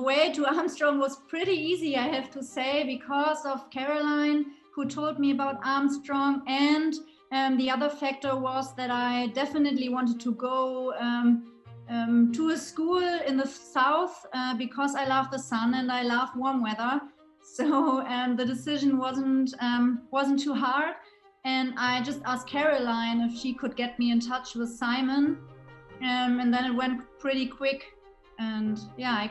way to Armstrong was pretty easy, I have to say, because of Caroline, who told me about Armstrong. And the other factor was that I definitely wanted to go to a school in the south because I love the sun and I love warm weather. So the decision wasn't too hard. And I just asked Caroline if she could get me in touch with Simon. And then it went pretty quick. And yeah, I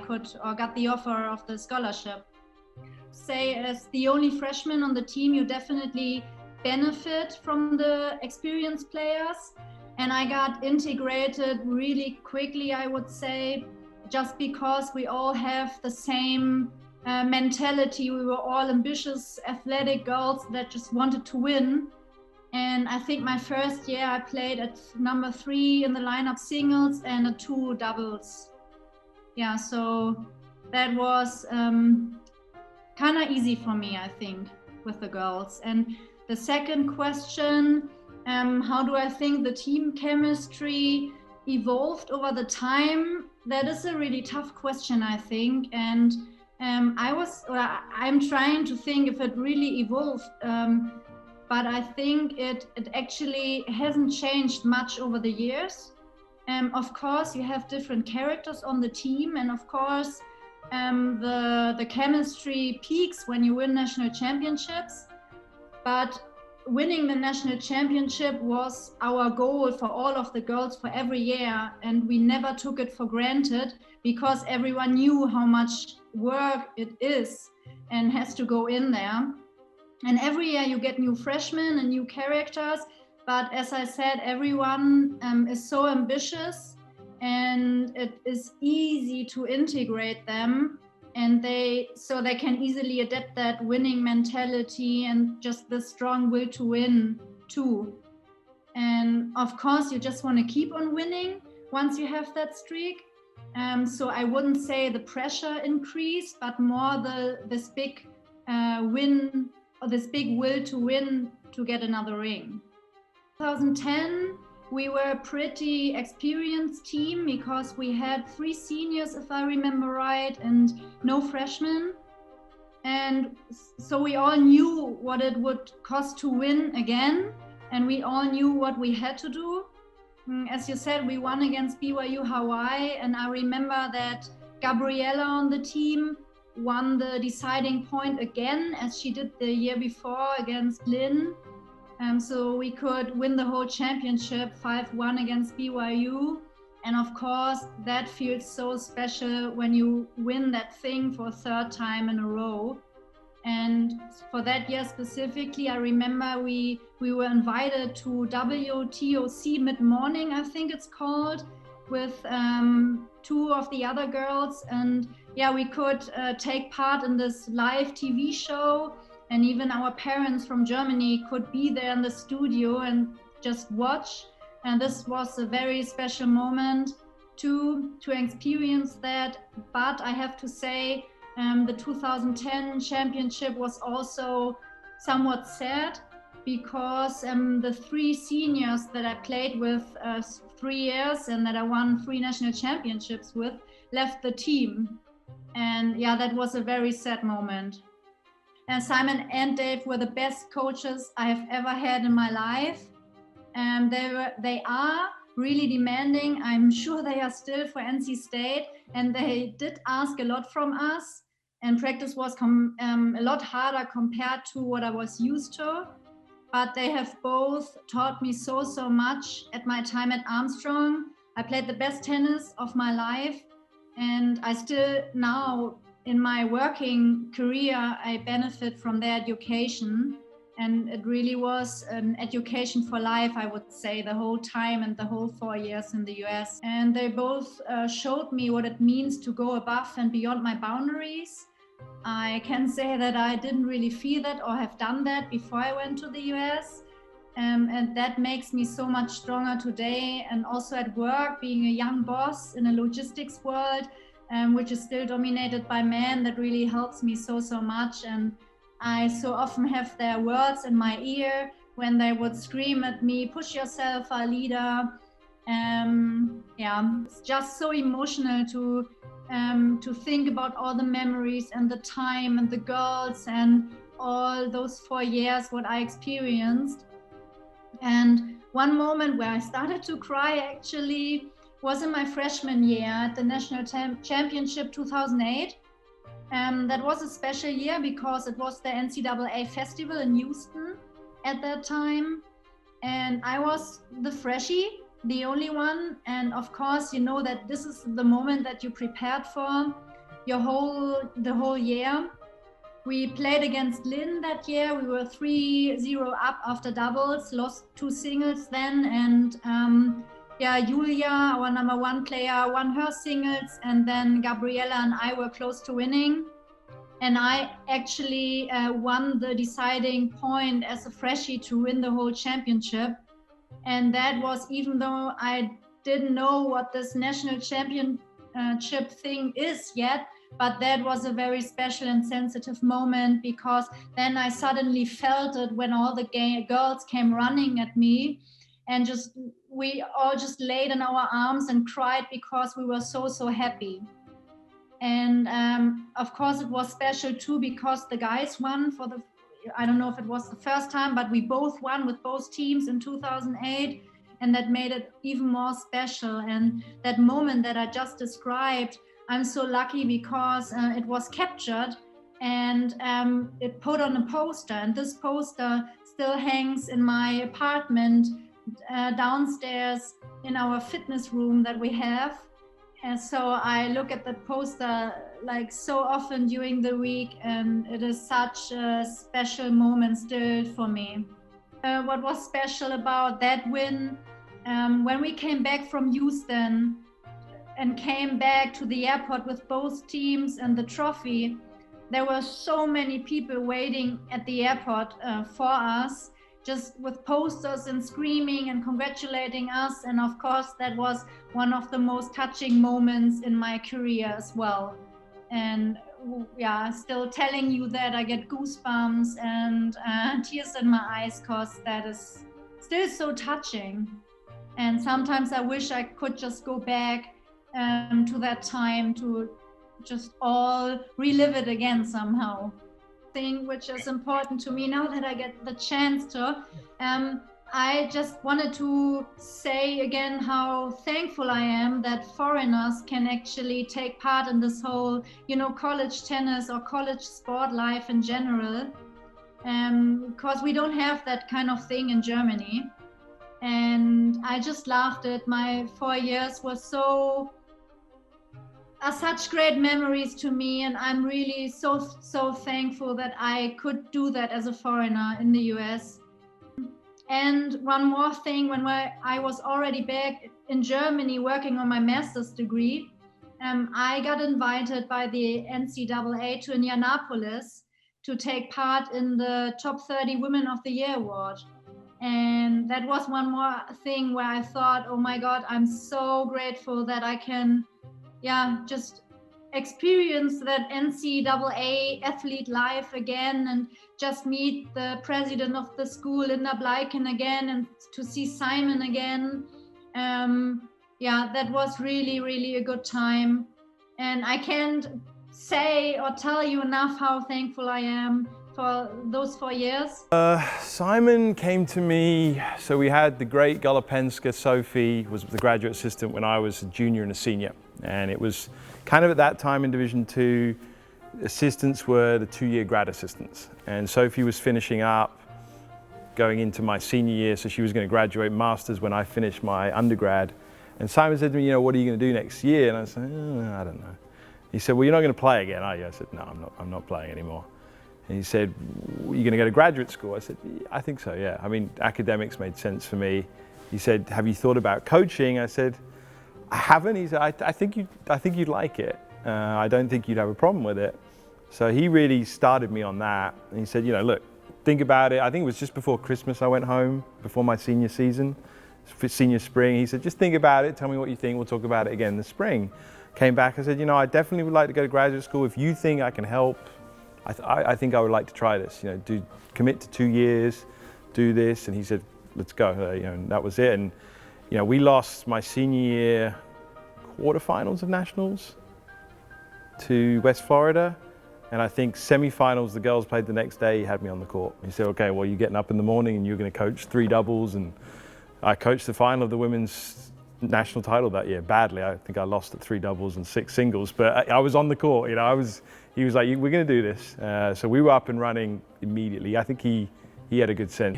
got the offer of the scholarship. Say, as the only freshman on the team, you definitely benefit from the experienced players. And I got integrated really quickly, I would say, just because we all have the same mentality. We were all ambitious, athletic girls that just wanted to win. And I think my first year I played at number 3 in the lineup singles and a 2 doubles. Yeah, so that was kind of easy for me, I think, with the girls. And the second question, how do I think the team chemistry evolved over the time? That is a really tough question, I think. And I'm trying to think if it really evolved, but I think it actually hasn't changed much over the years. Of course, you have different characters on the team, and of course, the chemistry peaks when you win national championships. But winning the national championship was our goal for all of the girls for every year, and we never took it for granted because everyone knew how much work it is and has to go in there. And every year you get new freshmen and new characters. But as I said, everyone is so ambitious, and it is easy to integrate them, and they can easily adapt that winning mentality and just the strong will to win too. And of course, you just want to keep on winning once you have that streak. So I wouldn't say the pressure increased, but more this big win, or this big will to win to get another ring. 2010, we were a pretty experienced team because we had 3 seniors, if I remember right, and no freshmen. And so we all knew what it would cost to win again, and we all knew what we had to do. As you said, we won against BYU Hawaii, and I remember that Gabriella on the team won the deciding point again, as she did the year before against Lynn. So we could win the whole championship 5-1 against BYU. And of course, that feels so special when you win that thing for a 3rd time in a row. And for that year specifically, I remember we were invited to WTOC mid-morning, I think it's called, with 2 of the other girls. And yeah, we could take part in this live TV show. And even our parents from Germany could be there in the studio and just watch. And this was a very special moment to experience that. But I have to say, the 2010 championship was also somewhat sad because the 3 seniors that I played with 3 years and that I won 3 national championships with left the team. And yeah, that was a very sad moment. And Simon and Dave were the best coaches I have ever had in my life. And they are really demanding. I'm sure they are still for NC State, and they did ask a lot from us. And practice was a lot harder compared to what I was used to. But they have both taught me so much at my time at Armstrong. I played the best tennis of my life, and I still now, in my working career, I benefit from their education. And it really was an education for life, I would say, the whole time and the whole 4 years in the US. And they both showed me what it means to go above and beyond my boundaries. I can say that I didn't really feel that or have done that before I went to the US. And that makes me so much stronger today. And also at work, being a young boss in a logistics world, which is still dominated by men, that really helps me so much. And I so often have their words in my ear when they would scream at me, push yourself, a leader. Yeah, it's just so emotional to think about all the memories and the time and the girls and all those 4 years what I experienced. And one moment where I started to cry actually was in my freshman year at the National Championship 2008. That was a special year because it was the NCAA festival in Houston at that time. And I was the freshie, the only one. And of course, you know that this is the moment that you prepared for the whole year. We played against Lynn that year. We were 3-0 up after doubles, lost 2 singles then. And yeah, Julia, our number 1 player, won her singles. And then Gabriella and I were close to winning. And I actually won the deciding point as a freshie to win the whole championship. And that was even though I didn't know what this national championship thing is yet, but that was a very special and sensitive moment because then I suddenly felt it when all the girls came running at me and we all just laid in our arms and cried because we were so happy. And of course it was special too because the guys won for I don't know if it was the first time, but we both won with both teams in 2008, and that made it even more special. And that moment that I just described, I'm so lucky because it was captured and it put on a poster, and this poster still hangs in my apartment downstairs in our fitness room that we have. And so I look at that poster like so often during the week, and it is such a special moment still for me. What was special about that win, when we came back from Houston and came back to the airport with both teams and the trophy, there were so many people waiting at the airport for us, just with posters and screaming and congratulating us. And of course, that was one of the most touching moments in my career as well. And yeah, still telling you that I get goosebumps and tears in my eyes because that is still so touching. And sometimes I wish I could just go back to that time to just all relive it again somehow. Thing which is important to me now that I get the chance to. I just wanted to say again how thankful I am that foreigners can actually take part in this whole, college tennis or college sport life in general, because we don't have that kind of thing in Germany. And I just loved it. My 4 years were are such great memories to me, and I'm really so thankful that I could do that as a foreigner in the US. And one more thing, when I was already back in Germany working on my master's degree, I got invited by the NCAA to Indianapolis to take part in the Top 30 Women of the Year award. And that was one more thing where I thought, oh my God, I'm so grateful that I can just experience that NCAA athlete life again and just meet the president of the school, Linda Bleiken, again, and to see Simon again. That was really a good time. And I can't say or tell you enough how thankful I am for those 4 years. Simon came to me, so we had the great Golopenska. Sophie was the graduate assistant when I was a junior and a senior. And it was kind of at that time in Division 2, assistants were the 2-year grad assistants. And Sophie was finishing up, going into my senior year, so she was going to graduate masters when I finished my undergrad. And Simon said to me, what are you going to do next year? And I said, I don't know. He said, well, you're not going to play again, are you? I said, no, I'm not playing anymore. And he said, are you going to go to graduate school? I said, I think so, yeah. I mean, academics made sense for me. He said, have you thought about coaching? I said, I haven't. He said, I think you'd like it. I don't think you'd have a problem with it. So he really started me on that. And he said, look, think about it. I think it was just before Christmas I went home, before my senior season, senior spring. He said, just think about it. Tell me what you think. We'll talk about it again in the spring. Came back. I said, I definitely would like to go to graduate school. If you think I can help, I think I would like to try this. Commit to 2 years, do this. And he said, let's go. And that was it. And You know, we lost my senior year quarterfinals of nationals to West Florida. And I think semifinals, the girls played the next day, he had me on the court. He said, okay, well, you're getting up in the morning and you're going to coach 3 doubles. And I coached the final of the women's national title that year badly. I think I lost at 3 doubles and 6 singles, but I was on the court. You know, he was like, we're going to do this. So we were up and running immediately. I think he had a good sense.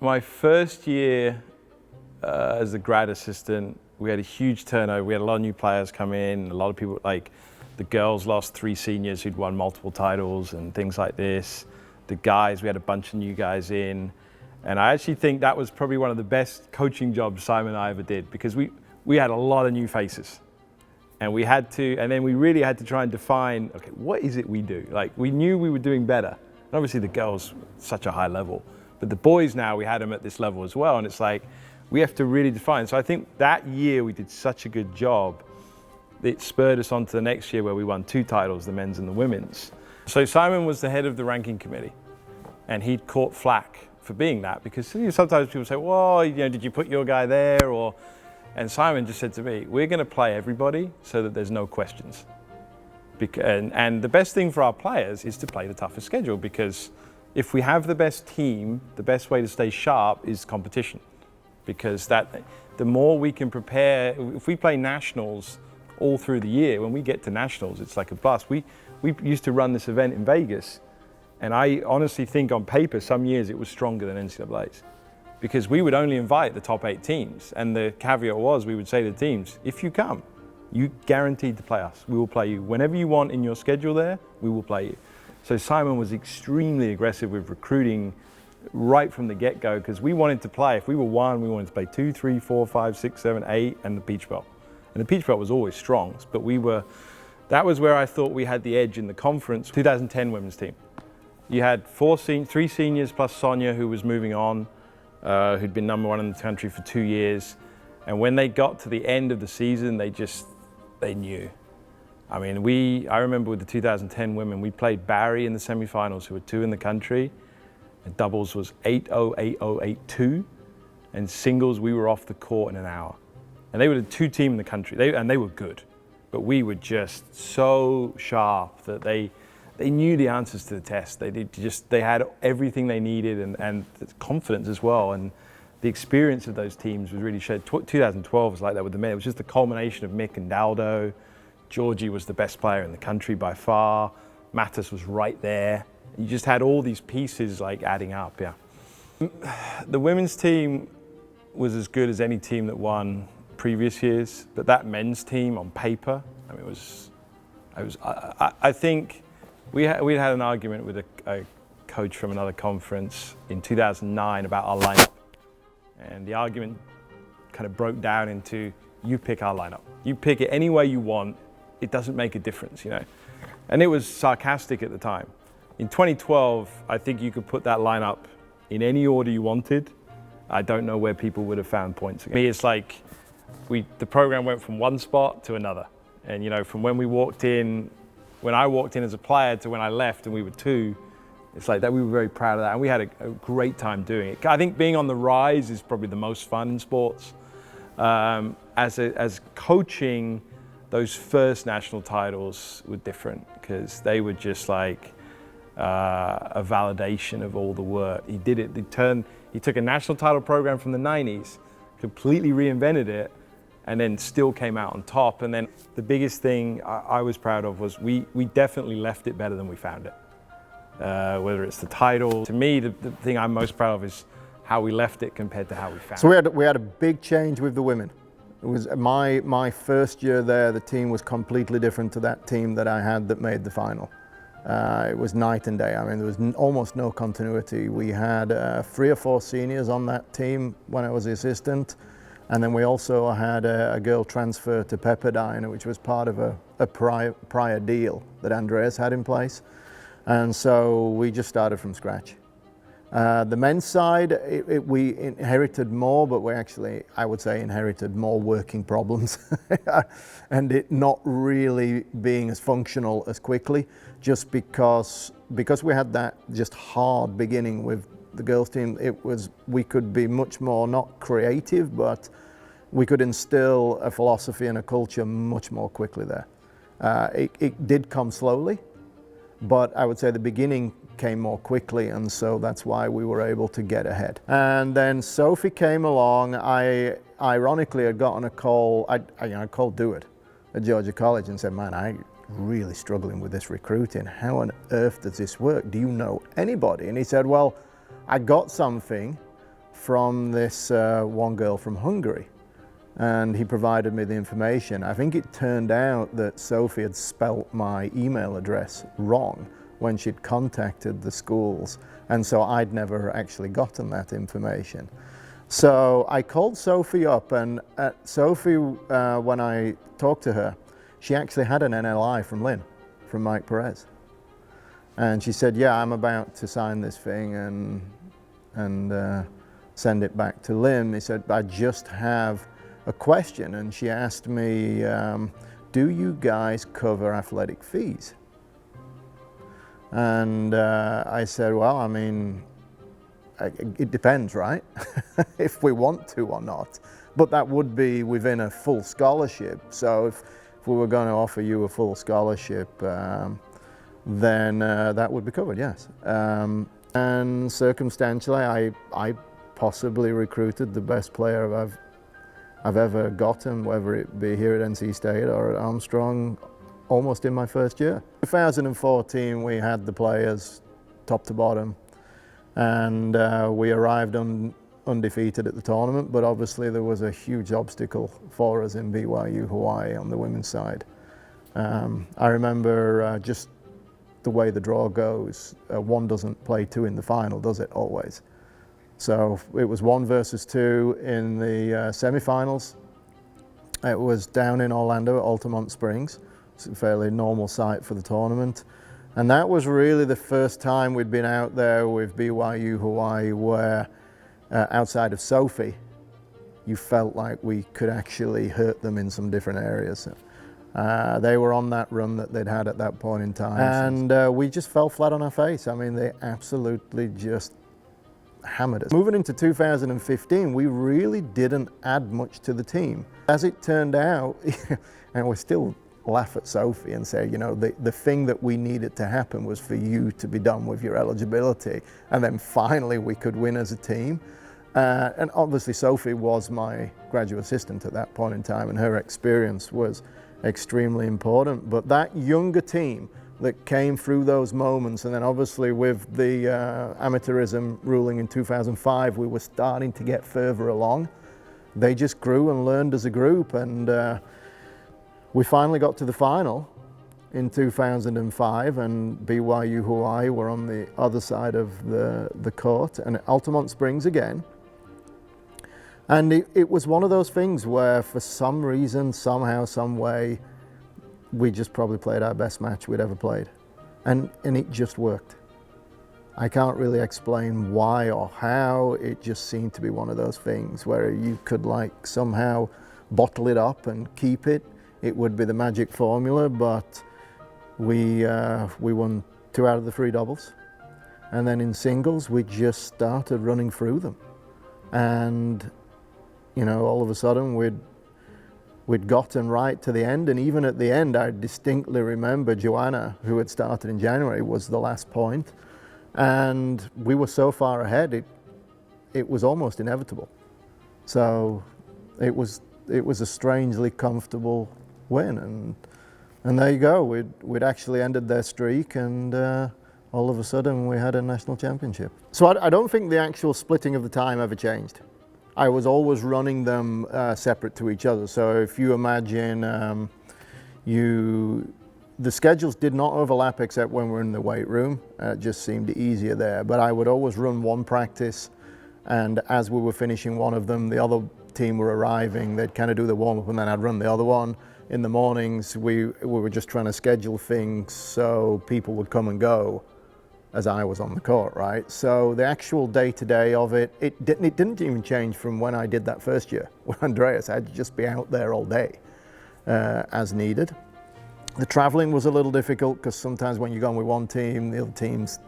My first year as a grad assistant, we had a huge turnover. We had a lot of new players come in. A lot of people, like the girls lost 3 seniors who'd won multiple titles and things like this. The guys, we had a bunch of new guys in. And I actually think that was probably one of the best coaching jobs Simon and I ever did, because we had a lot of new faces. And we had to, and then we really had to try and define, okay, what is it we do? Like, we knew we were doing better. And obviously the girls, such a high level. But the boys now, we had them at this level as well. And it's like, we have to really define. So I think that year we did such a good job, it spurred us on to the next year where we won 2 titles, the men's and the women's. So Simon was the head of the ranking committee, and he'd caught flack for being that, because sometimes people say, well, you know, did you put your guy there? And Simon just said to me, we're going to play everybody so that there's no questions. And the best thing for our players is to play the toughest schedule, because if we have the best team, the best way to stay sharp is competition. Because the more we can prepare, if we play nationals all through the year, when we get to nationals, it's like a blast. We used to run this event in Vegas, and I honestly think on paper, some years it was stronger than NCAA's, because we would only invite the top 8 teams. And the caveat was, we would say to the teams, if you come, you guaranteed to play us. We will play you. Whenever you want in your schedule there, we will play you. So Simon was extremely aggressive with recruiting right from the get-go, because we wanted to play. If we were 1, we wanted to play 2, 3, 4, 5, 6, 7, 8, and the peach belt. And the peach belt was always strong, but that was where I thought we had the edge in the conference. 2010 women's team. You had 3 seniors plus Sonia, who was moving on, who'd been #1 in the country for 2 years. And when they got to the end of the season, they knew. I mean, I remember with the 2010 women, we played Barry in the semifinals, who were 2 in the country. And doubles was 8-0, 8-0, 8-2. And singles, we were off the court in an hour. And they were the 2 team in the country, and they were good. But we were just so sharp that they knew the answers to the test. They had everything they needed, and confidence as well. And the experience of those teams was really shared. 2012 was like that with the men. It was just the culmination of Mick and Daldo. Georgie was the best player in the country by far. Mattis was right there. You just had all these pieces like adding up, yeah. The women's team was as good as any team that won previous years, but that men's team on paper, I mean, I think we had an argument with a coach from another conference in 2009 about our lineup, and the argument kind of broke down into, you pick our lineup. You pick it any way you want, it doesn't make a difference, you know. And it was sarcastic at the time. In 2012, I think you could put that lineup in any order you wanted. I don't know where people would have found points again. For me, it's like the program went from one spot to another. And you know, from when I walked in as a player to when I left and we were 2, it's like that we were very proud of that. And we had a great time doing it. I think being on the rise is probably the most fun in sports. As coaching, those first national titles were different, because they were just like a validation of all the work. He did it. He took a national title program from the 90s, completely reinvented it, and then still came out on top. And then the biggest thing I was proud of was we definitely left it better than we found it. Whether it's the title, to me, the thing I'm most proud of is how we left it compared to how we found it. So we had a big change with the women. It was my first year there, the team was completely different to that team that I had that made the final. It was night and day. I mean, there was almost no continuity. We had 3 or 4 seniors on that team when I was the assistant. And then we also had a girl transfer to Pepperdine, which was part of a prior deal that Andreas had in place. And so we just started from scratch. The men's side, we inherited more, but we actually, I would say, inherited more working problems and it not really being as functional as quickly, just because we had that just hard beginning with the girls team. We could be much more, not creative, but we could instill a philosophy and a culture much more quickly there. It did come slowly, but I would say the beginning came more quickly, and so that's why we were able to get ahead. And then Sophie came along. I ironically had gotten a call. I called Deward at Georgia College and said, "Man, I'm really struggling with this recruiting. How on earth does this work? Do you know anybody?" And he said, "Well, I got something from this one girl from Hungary." And he provided me the information. I think it turned out that Sophie had spelt my email address wrong when she'd contacted the schools, and so I'd never actually gotten that information. So I called Sophie up, and Sophie, when I talked to her, she actually had an NLI from Lynn, from Mike Perez. And she said, "Yeah, I'm about to sign this thing and send it back to Lynn." He said, "I just have a question," and she asked me, "Do you guys cover athletic fees?" And I said, "Well, I mean, it depends, right? If we want to or not. But that would be within a full scholarship. So if we were going to offer you a full scholarship, then that would be covered, yes." And circumstantially, I possibly recruited the best player I've ever gotten, whether it be here at NC State or at Armstrong, almost in my first year. 2014, we had the players top to bottom, and we arrived undefeated at the tournament, but obviously there was a huge obstacle for us in BYU Hawaii on the women's side. I remember just the way the draw goes, one doesn't play two in the final, does it, always? So it was 1 versus 2 in the semifinals. It was down in Orlando at Altamont Springs. It's a fairly normal site for the tournament. And that was really the first time we'd been out there with BYU Hawaii where, outside of Sophie, you felt like we could actually hurt them in some different areas. They were on that run that they'd had at that point in time. And we just fell flat on our face. I mean, they absolutely just hammered us. Moving into 2015, we really didn't add much to the team. As it turned out, and we still laugh at Sophie and say, you know, the thing that we needed to happen was for you to be done with your eligibility, and then finally we could win as a team. And obviously Sophie was my graduate assistant at that point in time, and her experience was extremely important. But that younger team that came through those moments, and then obviously with the amateurism ruling in 2005, we were starting to get further along. They just grew and learned as a group, and we finally got to the final in 2005, and BYU Hawaii were on the other side of the court, and at Altamont Springs again. And it was one of those things where for some reason, somehow, some way, we just probably played our best match we'd ever played. And it just worked. I can't really explain why or how. It just seemed to be one of those things where you could like somehow bottle it up and keep it. It would be the magic formula, but we won 2 out of the 3 doubles. And then in singles, we just started running through them. And, you know, all of a sudden we'd gotten right to the end, and even at the end, I distinctly remember Joanna, who had started in January, was the last point, and we were so far ahead, it was almost inevitable. So it was a strangely comfortable win, and there you go. We'd actually ended their streak, and all of a sudden we had a national championship. So I don't think the actual splitting of the time ever changed. I was always running them separate to each other. So if you imagine, the schedules did not overlap except when we're in the weight room. It just seemed easier there. But I would always run one practice, and as we were finishing one of them, the other team were arriving. They'd kind of do the warm-up, and then I'd run the other one. In the mornings, we were just trying to schedule things so people would come and go as I was on the court, right? So the actual day-to-day of it didn't even change from when I did that first year with Andreas. I had to just be out there all day as needed. The traveling was a little difficult because sometimes when you're going with one team, the other team's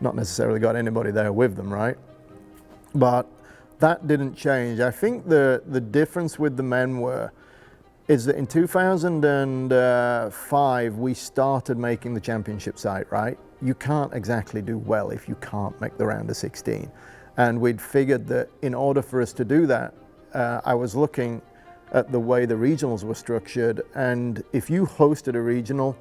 not necessarily got anybody there with them, right? But That didn't change. I think the difference with the men is that in 2005 we started making the championship site, right? You can't exactly do well if you can't make the round of 16. And we'd figured that in order for us to do that, I was looking at the way the regionals were structured, and if you hosted a regional,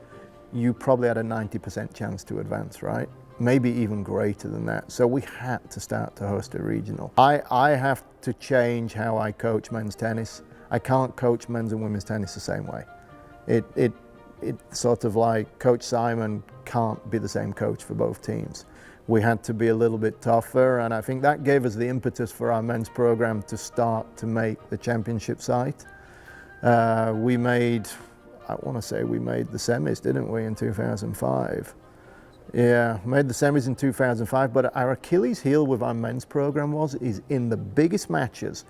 you probably had a 90% chance to advance, right? Maybe even greater than that. So we had to start to host a regional. I have to change how I coach men's tennis. I can't coach men's and women's tennis the same way. It sort of like Coach Simon can't be the same coach for both teams. We had to be a little bit tougher, and I think that gave us the impetus for our men's program to start to make the championship site. We made, I want to say we made the semis, didn't we, in 2005? Yeah, made the semis in 2005, but our Achilles heel with our men's program is in the biggest matches,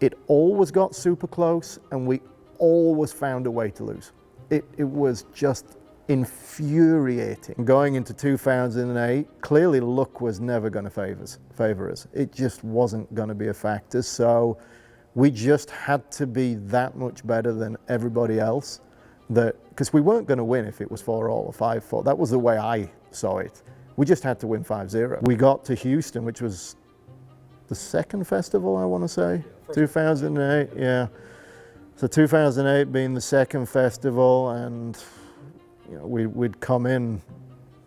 it always got super close and we always found a way to lose. It was just infuriating. Going into 2008, clearly luck was never going to favor us. It just wasn't going to be a factor, so we just had to be that much better than everybody else, because we weren't going to win if it was 4-4 or 5-4. That was the way I saw it. We just had to win 5-0. We got to Houston, which was the second festival, I want to say, 2008, yeah. So 2008 being the second festival, and you know, we'd come in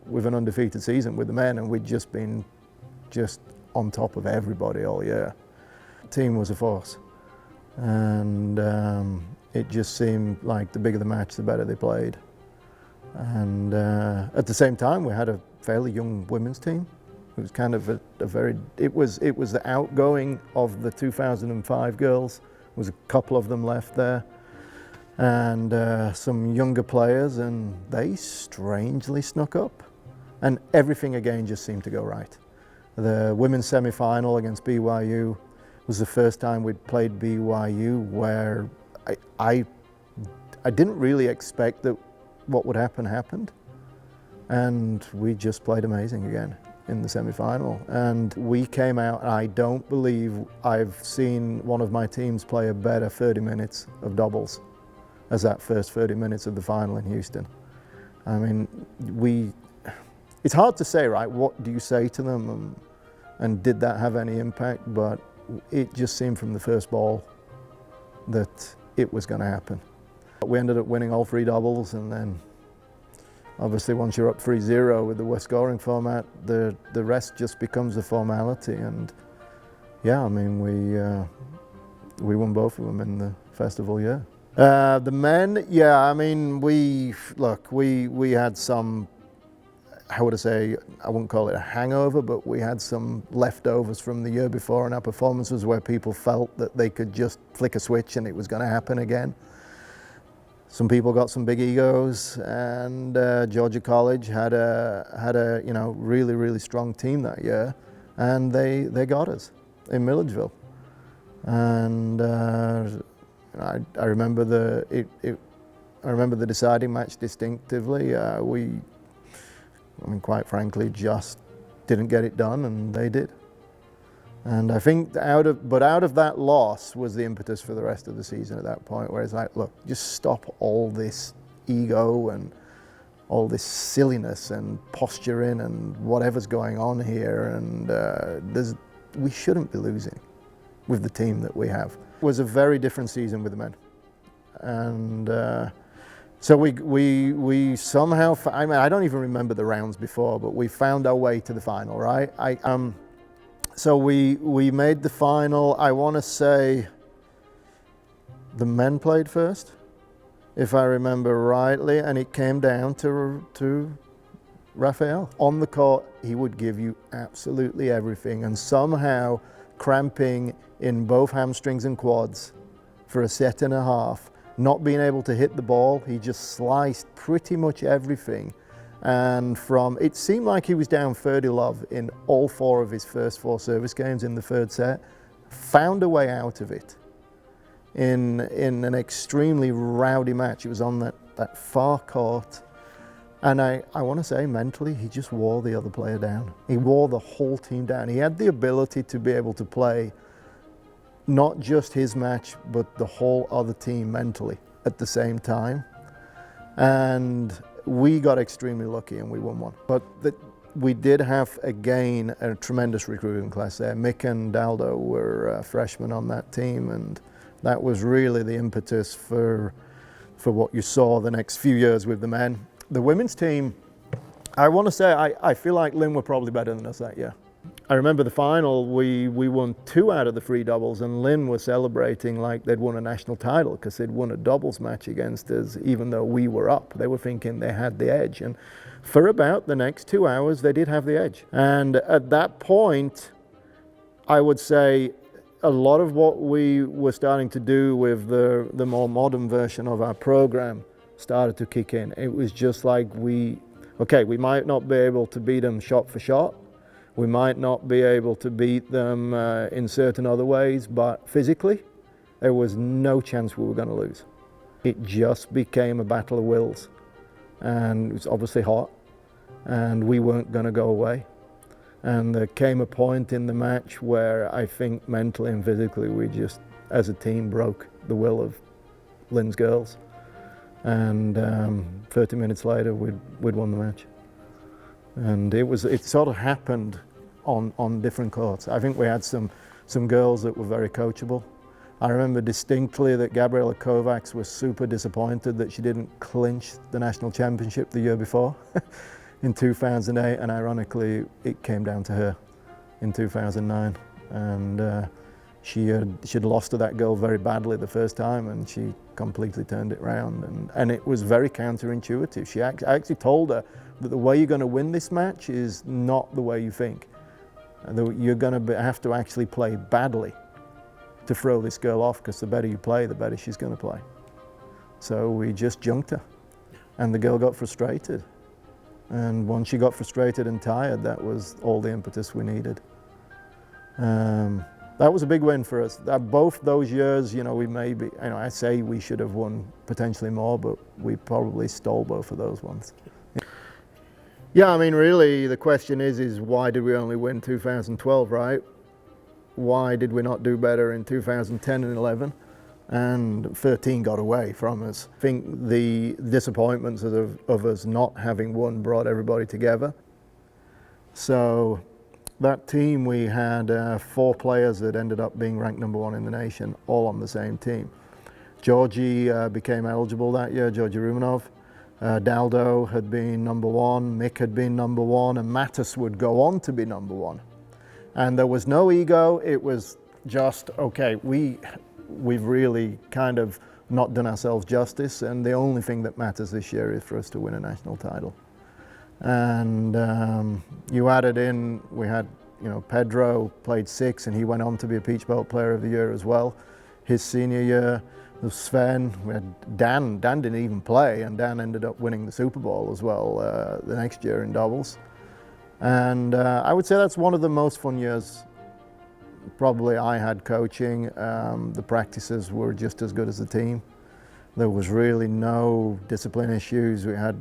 with an undefeated season with the men, and we'd just been on top of everybody all year. The team was a force, and it just seemed like the bigger the match, the better they played. And at the same time, we had a fairly young women's team. It was kind of it was the outgoing of the 2005 girls. There was a couple of them left there, and some younger players, and they strangely snuck up. And everything again just seemed to go right. The women's semi-final against BYU was the first time we'd played BYU, where I didn't really expect that what would happen happened, and we just played amazing again in the semi-final. And we came out, and I don't believe I've seen one of my teams play a better 30 minutes of doubles as that first 30 minutes of the final in Houston. I mean, it's hard to say, right? What do you say to them, and did that have any impact? But it just seemed from the first ball that it was going to happen. We ended up winning all 3 doubles, and then obviously once you're up 3-0 with the West scoring format, the rest just becomes a formality. And yeah, I mean, we won both of them in the festival year. The men, yeah, I mean, we had some, how would I say, I wouldn't call it a hangover, but we had some leftovers from the year before, and our performances where people felt that they could just flick a switch and it was going to happen again. Some people got some big egos, and Georgia College had a really really strong team that year, and they got us in Milledgeville, and I remember the deciding match distinctively. Quite frankly, just didn't get it done, and they did. And I think out of that loss was the impetus for the rest of the season at that point, where it's like, look, just stop all this ego and all this silliness and posturing and whatever's going on here, and we shouldn't be losing with the team that we have. It was a very different season with the men, and so we somehow, I don't even remember the rounds before, but we found our way to the final, right? So we made the final. I want to say the men played first, if I remember rightly, and it came down to Rafael. On the court, he would give you absolutely everything, and somehow cramping in both hamstrings and quads for a set and a half, not being able to hit the ball, he just sliced pretty much everything. And it seemed like he was down 30-love in all 4 of his first 4 service games in the 3rd set, found a way out of it in an extremely rowdy match. It was on that far court, and I want to say mentally he just wore the other player down. He wore the whole team down. He had the ability to be able to play not just his match, but the whole other team mentally at the same time. And we got extremely lucky and we won one. But we did have, again, a tremendous recruiting class there. Mick and Daldo were freshmen on that team, and that was really the impetus for what you saw the next few years with the men. The women's team, I want to say, I feel like Lynn were probably better than us that year. I remember the final, we won 2 out of the 3 doubles, and Lynn was celebrating like they'd won a national title because they'd won a doubles match against us even though we were up. They were thinking they had the edge, and for about the next 2 hours they did have the edge. And at that point, I would say a lot of what we were starting to do with the more modern version of our program started to kick in. It was just like we might not be able to beat them shot for shot. We might not be able to beat them in certain other ways, but physically, there was no chance we were going to lose. It just became a battle of wills, and it was obviously hot, and we weren't going to go away. And there came a point in the match where I think mentally and physically we just, as a team, broke the will of Lynn's girls. And 30 minutes later, we'd won the match. And it sort of happened on different courts. I think we had some girls that were very coachable. I remember distinctly that Gabriela Kovacs was super disappointed that she didn't clinch the national championship the year before in 2008, and ironically it came down to her in 2009. And she'd lost to that girl very badly the first time, and she completely turned it around, and it was very counterintuitive. I actually told her that the way you're going to win this match is not the way you think. You're going to have to actually play badly to throw this girl off, because the better you play, the better she's going to play. So we just junked her, and the girl got frustrated. And once she got frustrated and tired, that was all the impetus we needed. That was a big win for us. Both those years, we maybe, I say we should have won potentially more, but we probably stole both of those ones. Yeah, I mean, really, the question is why did we only win 2012, right? Why did we not do better in 2010 and 11? And 13 got away from us. I think the disappointments of us not having won brought everybody together. So that team, we had 4 players that ended up being ranked #1 in the nation, all on the same team. Georgie became eligible that year, Georgie Rumenov. Daldo had been #1, Mick had been #1, and Mattis would go on to be #1. And there was no ego, it was just, okay, we've really kind of not done ourselves justice, and the only thing that matters this year is for us to win a national title. And you added in, we had, Pedro played 6, and he went on to be a Peach Belt Player of the Year as well. His senior year, there was Sven, we had Dan. Dan didn't even play, and Dan ended up winning the Super Bowl as well the next year in doubles. And I would say that's one of the most fun years probably I had coaching. The practices were just as good as the team. There was really no discipline issues. We had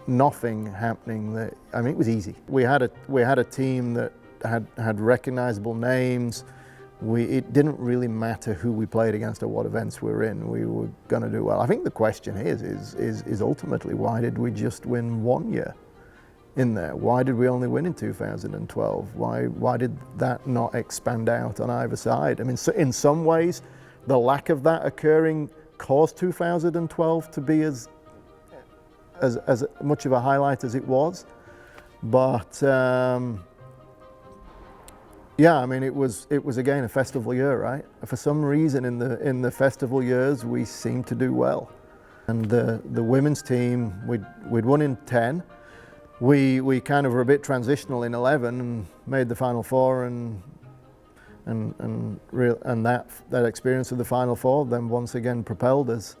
nothing happening it was easy. We had a team that had recognizable names. It didn't really matter who we played against or what events we were in. We were going to do well. I think the question is ultimately, why did we just win 1 year in there? Why did we only win in 2012? Why did that not expand out on either side? I mean, so in some ways, the lack of that occurring caused 2012 to be as much of a highlight as it was. But yeah, I mean, it was again a festival year, right? For some reason in the festival years, we seemed to do well. And the women's team, we'd won in 10. We kind of were a bit transitional in 11 and made the Final Four, and that experience of the Final Four then once again propelled us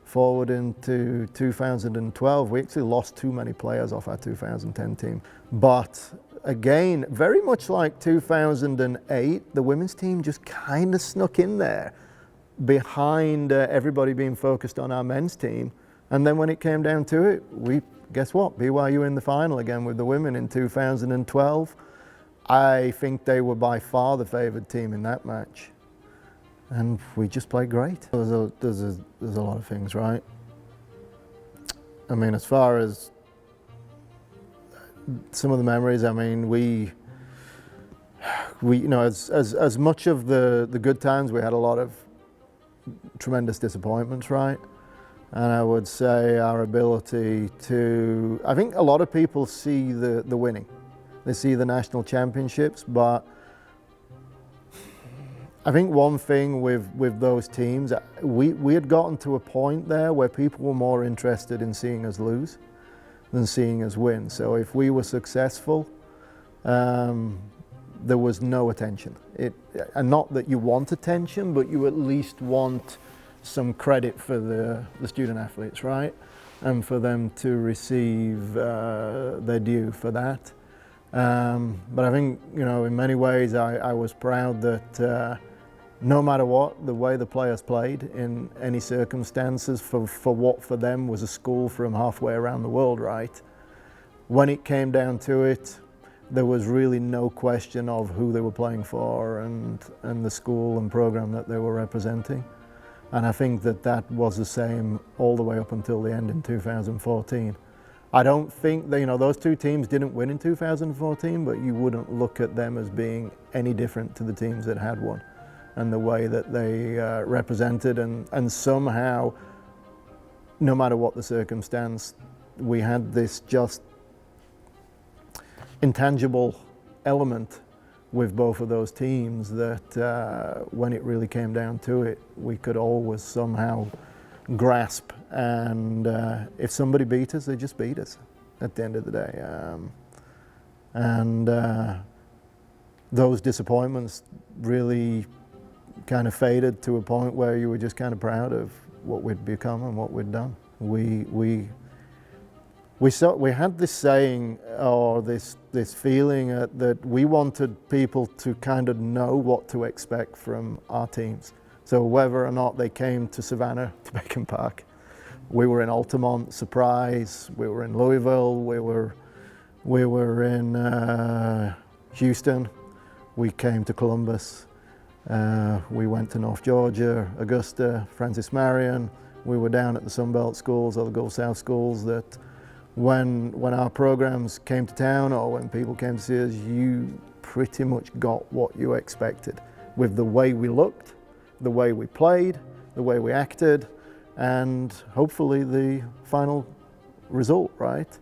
forward into 2012. We actually lost too many players off our 2010 team. But again, very much like 2008, the women's team just kind of snuck in there behind everybody being focused on our men's team. And then when it came down to it, guess what? BYU in the final again with the women in 2012. I think they were by far the favoured team in that match. and we just played great. There's a lot of things, right? I mean, as far as some of the memories, I mean, we you know, as much of the good times, we had a lot of tremendous disappointments, right? And I would say our ability to, I think a lot of people see the winning. They see the national championships, but I think one thing with those teams, we had gotten to a point there where people were more interested in seeing us lose than seeing us win. So if we were successful, there was no attention. And not that you want attention, but you at least want some credit for the student athletes, right? And for them to receive their due for that. But I think, you know, in many ways I was proud that no matter what, the way the players played in any circumstances for what for them was a school from halfway around the world, right? When it came down to it, there was really no question of who they were playing for and the school and program that they were representing. And I think that was the same all the way up until the end in 2014. I don't think that, you know, those two teams didn't win in 2014, but you wouldn't look at them as being any different to the teams that had won, and the way that they represented, and somehow, no matter what the circumstance, we had this just intangible element with both of those teams that when it really came down to it, we could always somehow grasp. And if somebody beat us, they just beat us at the end of the day. Those disappointments really kind of faded to a point where you were just kind of proud of what we'd become and what we'd done. We had this saying, or this feeling that we wanted people to kind of know what to expect from our teams. So whether or not they came to Savannah, to Beckham Park, we were in Altamont, Surprise, we were in Louisville, we were in Houston, we came to Columbus, we went to North Georgia, Augusta, Francis Marion, we were down at the Sunbelt schools or the Gulf South schools, that when our programs came to town or when people came to see us, you pretty much got what you expected with the way we looked, the way we played, the way we acted, and hopefully the final result, right?